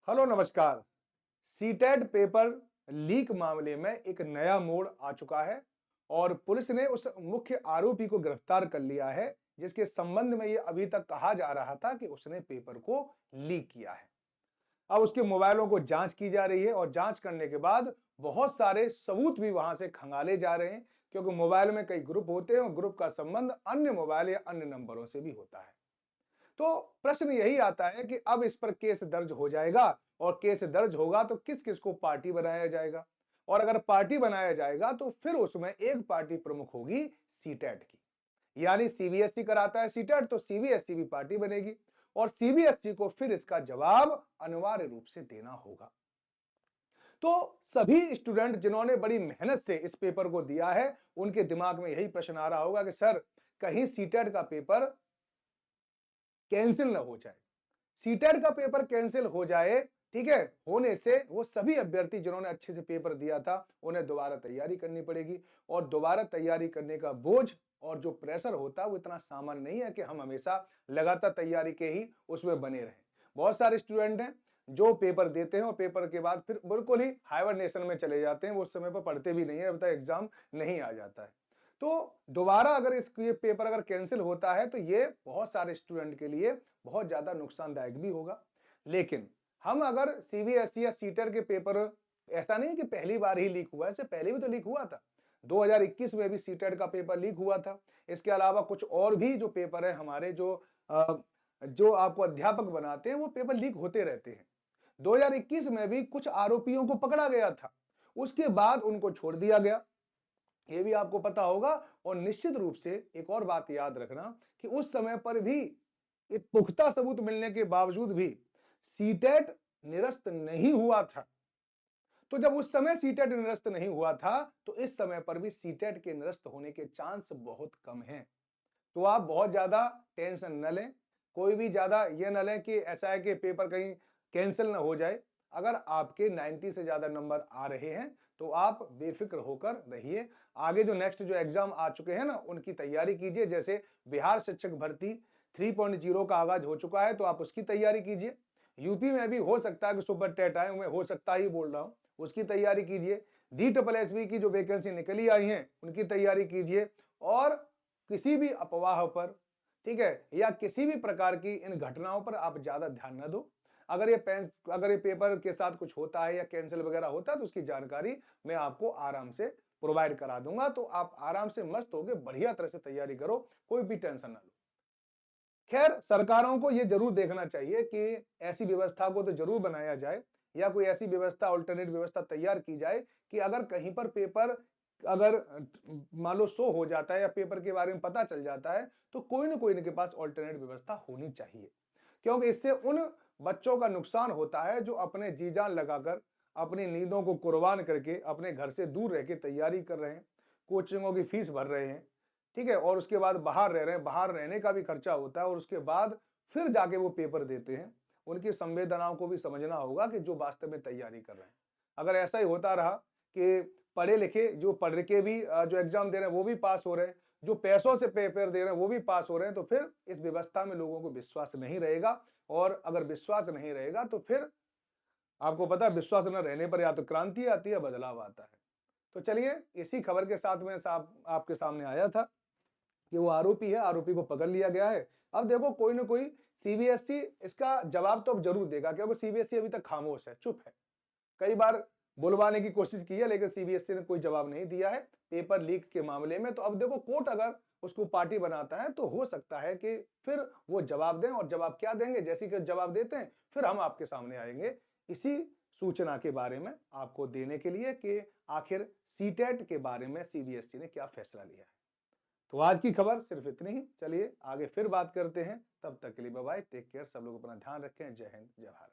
Hello नमस्कार। CTET paper leak मामले में एक नया मोड़ आ चुका है और पुलिस ने उस मुख्य आरोपी को गिरफ्तार कर लिया है जिसके संबंध में ये अभी तक कहा जा रहा था कि उसने पेपर को लीक किया है। अब उसके मोबाइलों को जांच की जा रही है और जांच करने के बाद बहुत सारे सबूत भी वहां से खंगाले जा रहे हैं, क्योंकि मोबाइल में कई ग्रुप होते हैं और ग्रुप का संबंध अन्य मोबाइल या अन्य नंबरों से भी होता है। तो प्रश्न यही आता है कि अब इस पर केस दर्ज हो जाएगा और केस दर्ज होगा तो किस किस को पार्टी बनाया जाएगा, और अगर पार्टी बनाया जाएगा तो फिर उसमें एक पार्टी प्रमुख होगी सीटेट की। यानी सीबीएसई कराता है सीटेट तो सीबीएसई भी पार्टी बनेगी और सीबीएसई को फिर इसका जवाब अनिवार्य रूप से देना होगा। तो सभी स्टूडेंट जिन्होंने बड़ी मेहनत से इस पेपर को दिया है उनके दिमाग में यही प्रश्न आ रहा होगा कि सर, कहीं सीटेट का पेपर कैंसिल ना हो जाए। सीटेट का पेपर कैंसिल हो जाए, ठीक है, होने से वो सभी अभ्यर्थी जिन्होंने अच्छे से पेपर दिया था उन्हें दोबारा तैयारी करनी पड़ेगी और दोबारा तैयारी करने का बोझ और जो प्रेशर होता है वो इतना सामान्य नहीं है कि हम हमेशा लगातार तैयारी के ही उसमें बने रहें। बहुत सारे स्टूडेंट हैं जो पेपर देते हैं और पेपर के बाद फिर बिल्कुल ही हाइबरनेशन में चले जाते हैं, वो उस समय पर पढ़ते भी नहीं है, अब तक एग्जाम नहीं आ जाता है। तो दोबारा अगर इस ये पेपर अगर कैंसिल होता है तो ये बहुत सारे स्टूडेंट के लिए बहुत ज्यादा नुकसानदायक भी होगा। लेकिन हम अगर सीबीएसई या सीटर के पेपर, ऐसा नहीं कि पहली बार ही लीक हुआ है, इससे पहले भी तो लीक हुआ था। 2021 में भी सीटेट का पेपर लीक हुआ था। इसके अलावा कुछ और भी जो पेपर है हमारे जो आपको अध्यापक बनाते हैं वो पेपर लीक होते रहते हैं। 2021 में भी कुछ आरोपियों को पकड़ा गया था, उसके बाद उनको छोड़ दिया गया, ये भी आपको पता होगा। और निश्चित रूप से एक और बात याद रखना कि उस समय पर भी एक पुख्ता सबूत मिलने के बावजूद भी सीटेट निरस्त नहीं हुआ था। तो जब उस समय सीटेट निरस्त नहीं हुआ था तो इस समय पर भी सीटेट के निरस्त होने के चांस बहुत कम हैं। तो आप बहुत ज्यादा टेंशन न लें, कोई भी ज्यादा ये न लें कि ऐसा है कि पेपर कहीं कैंसिल ना हो जाए। अगर आपके 90 से ज्यादा नंबर आ रहे हैं तो आप बेफिक्र होकर रहिए। आगे जो नेक्स्ट जो एग्जाम आ चुके हैं ना उनकी तैयारी कीजिए। जैसे बिहार शिक्षक भर्ती 3.0 का आगाज हो चुका है तो आप उसकी तैयारी कीजिए। यूपी में भी हो सकता है कि सुपर टेट आए, मैं हो सकता ही बोल रहा हूं, उसकी तैयारी कीजिए। DSSB की जो वैकेंसी निकली आई हैं उनकी तैयारी कीजिए। और किसी भी अफवाह पर, ठीक है, या किसी भी प्रकार की इन घटनाओं पर आप ज्यादा ध्यान न दो। अगर ये पेपर के साथ कुछ होता है या कैंसिल वगैरह होता है तो उसकी जानकारी मैं आपको आराम से प्रोवाइड करा दूंगा, तो आप आराम से मस्त होकर बढ़िया तरह से तैयारी करो, कोई भी टेंशन ना लो। खैर, सरकारों को यह जरूर देखना चाहिए कि ऐसी व्यवस्था को तो जरूर बनाया जाए या कोई ऐसी व्यवस्था, अल्टरनेट व्यवस्था तैयार की जाए कि अगर कहीं पर पेपर अगर मान लो शो हो जाता है या पेपर के बारे में पता चल जाता है तो कोई ना कोई इनके पास अल्टरनेट व्यवस्था होनी चाहिए। क्योंकि इससे उन बच्चों का नुकसान होता है जो अपने जी जान लगाकर, अपनी नींदों को कुर्बान करके अपने घर से दूर रह के तैयारी कर रहे हैं, कोचिंगों की फीस भर रहे हैं, ठीक है, और उसके बाद बाहर रह रहे हैं, बाहर रहने का भी खर्चा होता है और उसके बाद फिर जाके वो पेपर देते हैं। उनकी संवेदनाओं को भी समझना होगा कि जो वास्तव में तैयारी कर रहे हैं। अगर ऐसा ही होता रहा कि पढ़े लिखे जो पढ़ के भी जो एग्जाम दे रहे हैं वो भी पास हो रहे हैं, जो पैसों से पेपर दे रहे हैं वो भी पास हो रहे हैं, तो फिर इस व्यवस्था में लोगों को विश्वास नहीं रहेगा। और अगर विश्वास नहीं रहेगा तो फिर आपको पता है विश्वास न रहने पर या तो क्रांति आती है, बदलाव आता है। तो चलिए, इसी खबर के साथ में आपके सामने आया था कि वो आरोपी है, आरोपी को पकड़ लिया गया है। अब देखो कोई ना कोई सीबीएसई इसका जवाब तो अब जरूर देगा, क्योंकि सीबीएसई अभी तक खामोश है, चुप है। कई बार बुलवाने की कोशिश की है लेकिन सीबीएसई ने कोई जवाब नहीं दिया है पेपर लीक के मामले में। तो अब देखो कोर्ट अगर उसको पार्टी बनाता है तो हो सकता है कि फिर वो जवाब दें, और जवाब क्या देंगे, जैसे कि जवाब देते हैं फिर हम आपके सामने आएंगे इसी सूचना के बारे में आपको देने के लिए कि आखिर सीटेट के बारे में सीबीएसई ने क्या फैसला लिया है। तो आज की खबर सिर्फ इतनी ही। चलिए आगे फिर बात करते हैं, तब तक के लिए बाय बाय, टेक केयर, सब लोग अपना ध्यान रखें। जय हिंद, जय भारत।